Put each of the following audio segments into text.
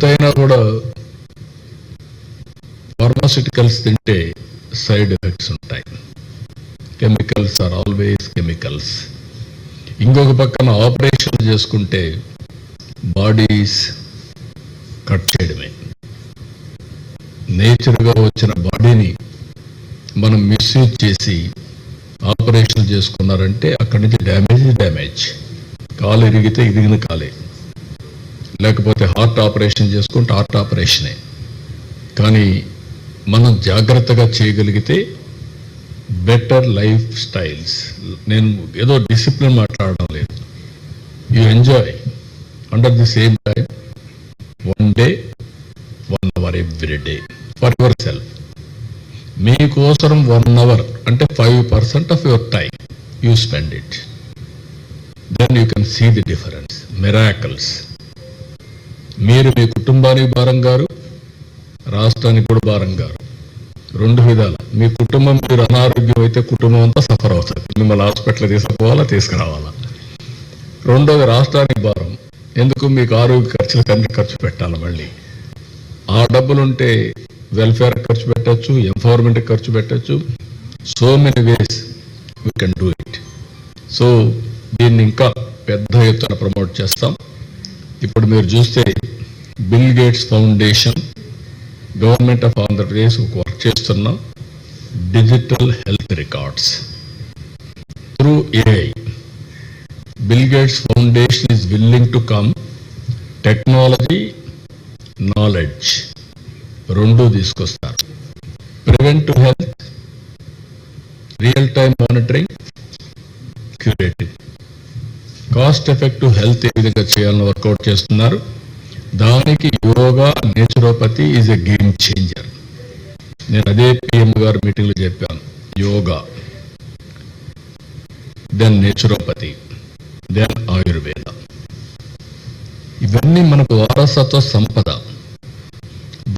ఎంతైనా కూడా ఫార్మాస్యూటికల్స్ తింటే సైడ్ ఎఫెక్ట్స్ ఉంటాయి. Chemicals are always chemicals. ఇంకొక పక్కన ఆపరేషన్ చేసుకుంటే బాడీస్ కట్ చేయడమే. నేచర్గా వచ్చిన బాడీని మనం మిస్యూజ్ చేసి ఆపరేషన్ చేసుకున్నారంటే అక్కడి నుంచి డ్యామేజ్. కాలు ఇరిగితే ఇరిగిన కాలే, లేకపోతే హార్ట్ ఆపరేషన్ చేసుకుంటే హార్ట్ ఆపరేషనే. కానీ మనం జాగ్రత్తగా చేయగలిగితే బెటర్ లైఫ్ స్టైల్స్. నేను ఏదో డిసిప్లిన్ మాట్లాడడం లేదు. You enjoy under the same time 1 day 1 hour every day for yourself. మీకోసం 1 hour అంటే 5% of your time you spend it. Then you can see the difference, miracles. మీరు మీ కుటుంబానికి భారం గారు, రాష్ట్రానికి కూడా భారం గారు. 2 విధాలు. మీ కుటుంబం మీరు అనారోగ్యం అయితే కుటుంబం అంతా సఫర్ అవుతుంది. మిమ్మల్ని హాస్పిటల్ తీసుకుపోవాలా, తీసుకురావాలా. రెండోది రాష్ట్రానికి భారం. ఎందుకు? మీకు ఆరోగ్య ఖర్చులకు ఖర్చు పెట్టాలి. మళ్ళీ ఆ డబ్బులుంటే వెల్ఫేర్ ఖర్చు పెట్టచ్చు, ఎంపవర్మెంట్కి ఖర్చు పెట్టచ్చు. So many ways we can do it. So దీన్ని ఇంకా పెద్ద ఎత్తున ప్రమోట్ చేస్తాం. ఇప్పుడు మీరు చూస్తే Bill Gates Foundation, government of Andhra Pradesh work చేస్తున్న digital health records through AI. Bill Gates Foundation is willing to come. Technology, knowledge రెండూ తీసుకొస్తారు. Preventive health, real time monitoring, curative. Cost effective health ఏ విధంగా చేయాలని వర్కౌట్ చేస్తున్నారు. దానికి yoga, naturopathy is a game changer. నేను అదే పిఎం గారు మీటింగ్లో చెప్పాను. Yoga, then naturopathy, then Ayurveda. ఇవన్నీ మనకు వారసత్వ సంపద.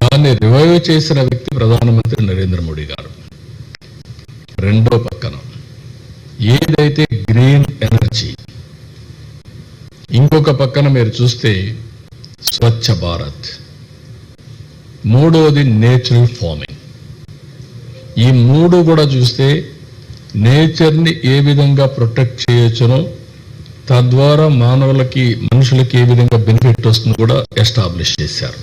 దాన్ని రివైవ్ చేసిన వ్యక్తి ప్రధానమంత్రి నరేంద్ర మోడీ గారు. రెండో పక్కన ఏదైతే గ్రీన్ ఎనర్జీ, ఇంకొక పక్కన మీరు చూస్తే స్వచ్ఛ భారత్, మూడోది నేచురల్ ఫార్మింగ్. ఈ 3 కూడా చూస్తే నేచర్ని ఏ విధంగా ప్రొటెక్ట్ చేయొచ్చునో, తద్వారా మనుషులకి ఏ విధంగా బెనిఫిట్ వస్తుందో కూడా ఎస్టాబ్లిష్ చేశారు.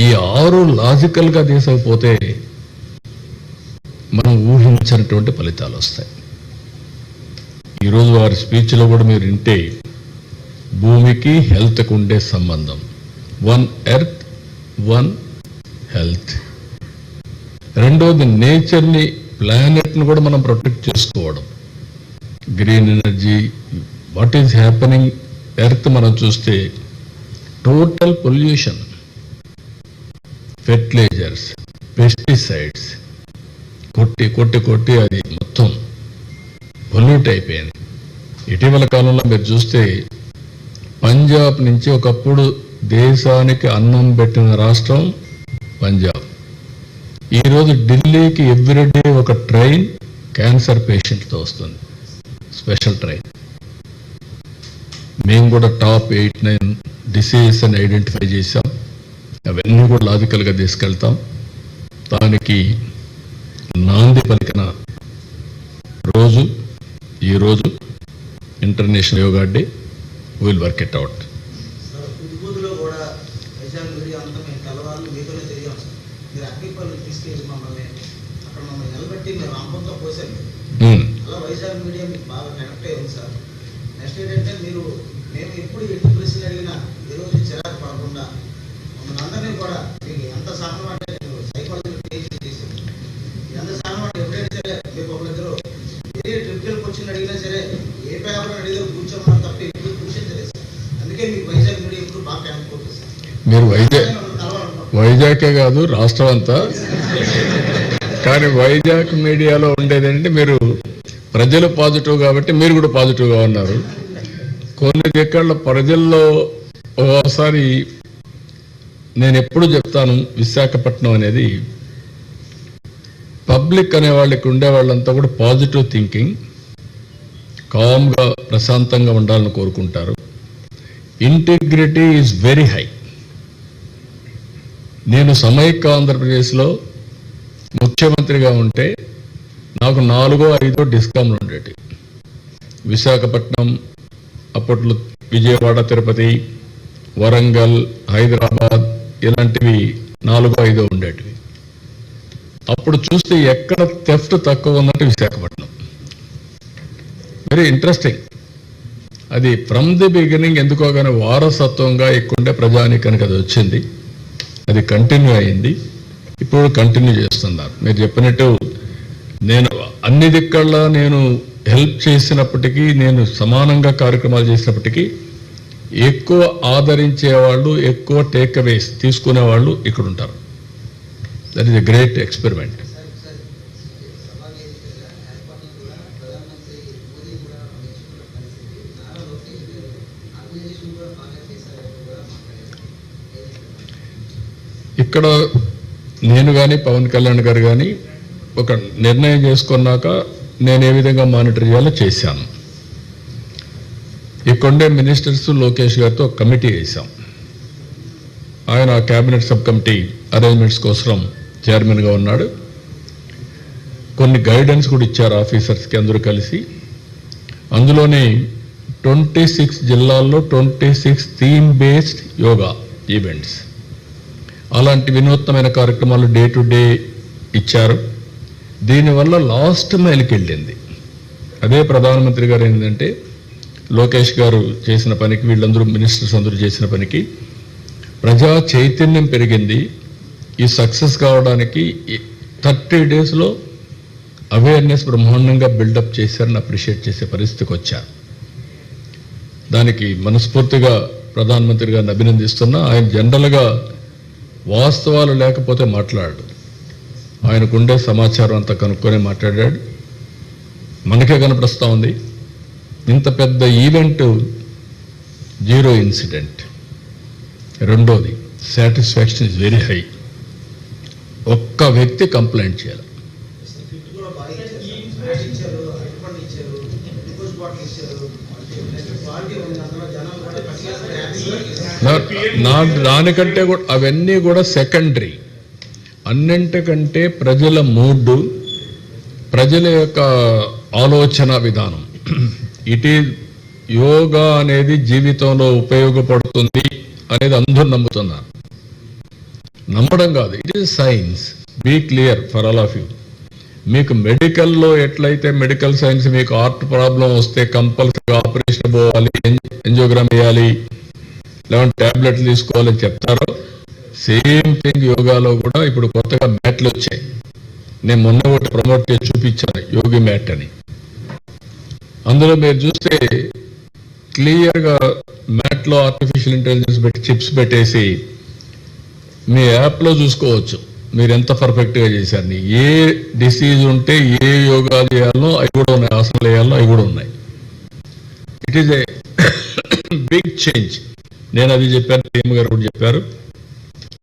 ఈ 6 లాజికల్గా తీసుకపోతే మనం ఊహించినటువంటి ఫలితాలు వస్తాయి. ఈరోజు వారి స్పీచ్లో కూడా మీరు వింటే భూమికి హెల్త్కు ఉండే సంబంధం, 1 ఎర్త్ 1 హెల్త్. రెండోది నేచర్ని, ప్లానెట్ని కూడా మనం ప్రొటెక్ట్ చేసుకోవడం. Green energy, what is happening earth మనం చూస్తే టోటల్ పొల్యూషన్, ఫెర్టిలైజర్స్, పెస్టిసైడ్స్ కొట్టి అది మొత్తం పొల్యూట్ అయిపోయింది. ఇటీవల కాలంలో మీరు చూస్తే పంజాబ్ నుంచి ఒకప్పుడు దేశానికి అన్నం పెట్టిన రాష్ట్రం పంజాబ్. ఈరోజు ఢిల్లీకి ఎవ్రీడే ఒక ట్రైన్ క్యాన్సర్ పేషెంట్తో వస్తుంది, స్పెషల్ ట్రైన్. మేము కూడా టాప్ 8-9 డిసీజెస్ అని ఐడెంటిఫై చేశాం. అవన్నీ కూడా లాజికల్గా తీసుకెళ్తాం. దానికి నాంది పలికిన రోజు ఈరోజు international yoga day. Will work it out. మీరు వైజాగే కాదు రాష్ట్రం అంతా. కానీ వైజాగ్ మీడియాలో ఉండేదంటే మీరు ప్రజలు పాజిటివ్ కాబట్టి మీరు కూడా పాజిటివ్గా ఉన్నారు. కొన్ని దిక్కల ప్రజల్లో ఓసారి నేను ఎప్పుడు చెప్తాను, విశాఖపట్నం అనేది పబ్లిక్ అనే వాళ్ళకి ఉండే వాళ్ళంతా కూడా పాజిటివ్ థింకింగ్, కామ్గా ప్రశాంతంగా ఉండాలని కోరుకుంటారు. Integrity is very high. నేను సమైక్య ఆంధ్రప్రదేశ్లో ముఖ్యమంత్రిగా ఉంటే నాకు 4-5 డిస్కామ్లు ఉండేవి. విశాఖపట్నం, అప్పట్లో విజయవాడ, తిరుపతి, వరంగల్, హైదరాబాద్ ఇలాంటివి 4-5 ఉండేటివి. అప్పుడు చూస్తే ఎక్కడ థెఫ్ట్ తక్కువ ఉందంటే విశాఖపట్నం. Very interesting. అది ఫ్రమ్ ది బిగినింగ్ ఎందుకో కానీ వారసత్వంగా ఎక్కువంటే ప్రజానీకానికి అది వచ్చింది. అది కంటిన్యూ అయింది, ఇప్పుడు కంటిన్యూ చేస్తున్నారు. మీరు చెప్పినట్టు నేను అన్ని దిక్కల్లా నేను హెల్ప్ చేసినప్పటికీ, నేను సమానంగా కార్యక్రమాలు చేసినప్పటికీ ఎక్కువ ఆదరించేవాళ్ళు, ఎక్కువ టేక్ అవేస్ తీసుకునేవాళ్ళు ఇక్కడ ఉంటారు. That is a great experiment. ఇక్కడ నేను కానీ పవన్ కళ్యాణ్ గారు కానీ ఒక నిర్ణయం చేసుకున్నాక నేను ఏ విధంగా మానిటర్ చేయాలో చేశాను. ఇక్కడే మినిస్టర్స్ లోకేష్ గారితో కమిటీ వేశాం. ఆయన క్యాబినెట్ సబ్ కమిటీ అరేంజ్మెంట్స్ కోసం చైర్మన్గా ఉన్నాడు. కొన్ని గైడెన్స్ కూడా ఇచ్చారు ఆఫీసర్స్కి అందరూ కలిసి. అందులోనే 26 జిల్లాల్లో 26 థీమ్ బేస్డ్ యోగా ఈవెంట్స్, అలాంటి వినూత్నమైన కార్యక్రమాలు డే టు డే ఇచ్చారు. దీనివల్ల లాస్ట్ మైల్కి వెళ్ళింది. అదే ప్రధానమంత్రి గారు ఏంటంటే లోకేష్ గారు చేసిన పనికి, వీళ్ళందరూ మినిస్టర్స్ అందరూ చేసిన పనికి ప్రజా చైతన్యం పెరిగింది. ఈ సక్సెస్ కావడానికి 30 డేస్లో అవేర్నెస్ బ్రహ్మాండంగా బిల్డప్ చేశారని అప్రిషియేట్ చేసే పరిస్థితికి వచ్చారు. దానికి మనస్ఫూర్తిగా ప్రధానమంత్రి గారిని అభినందిస్తున్నా. ఆయన జనరల్గా వాస్తవాలు లేకపోతే మాట్లాడాడు. ఆయనకుండే సమాచారం అంతా కనుక్కొని మాట్లాడాడు. మనకే కనపడుస్తూ ఉంది. ఇంత పెద్ద ఈవెంట్ 0 ఇన్సిడెంట్. రెండోది, సాటిస్ఫాక్షన్ ఇస్ వెరీ హై. ఒక్క వ్యక్తి కంప్లైంట్ చేయాలి. దానికంటే కూడా అవన్నీ కూడా సెకండరీ. అన్నింటికంటే ప్రజల మూడ్, ప్రజల యొక్క ఆలోచన విధానం. ఇట్ ఈజ్ యోగా అనేది జీవితంలో ఉపయోగపడుతుంది అనేది అందరూ నమ్ముతున్నారు. నమ్మడం కాదు, it is science. Be clear for all of you. మీకు మెడికల్లో ఎట్లయితే మెడికల్ సైన్స్ మీకు హార్ట్ ప్రాబ్లం వస్తే కంపల్సరీగా ఆపరేషన్ పోవాలి, ఎంజియోగ్రామ్ వేయాలి, లేదంటే ట్యాబ్లెట్లు తీసుకోవాలని చెప్తారో, సేమ్ థింగ్ యోగాలో కూడా ఇప్పుడు కొత్తగా మ్యాట్లు వచ్చాయి. నేను మొన్న ఒకటి ప్రమోట్ చేసి చూపించాను, యోగి మ్యాట్ అని. అందులో మీరు చూస్తే క్లియర్గా మ్యాట్లో ఆర్టిఫిషియల్ ఇంటెలిజెన్స్ పెట్టి చిప్స్ పెట్టేసి మీ యాప్లో చూసుకోవచ్చు మీరు ఎంత పర్ఫెక్ట్గా చేశారు. ఏ డిసీజ్ ఉంటే ఏ యోగా చేయాలో అవి కూడా ఉన్నాయి, ఆసనాలు వేయాలో అవి కూడా ఉన్నాయి. It is a big change. నేను అది చెప్పాను, టీమ్ గారు కూడా చెప్పారు.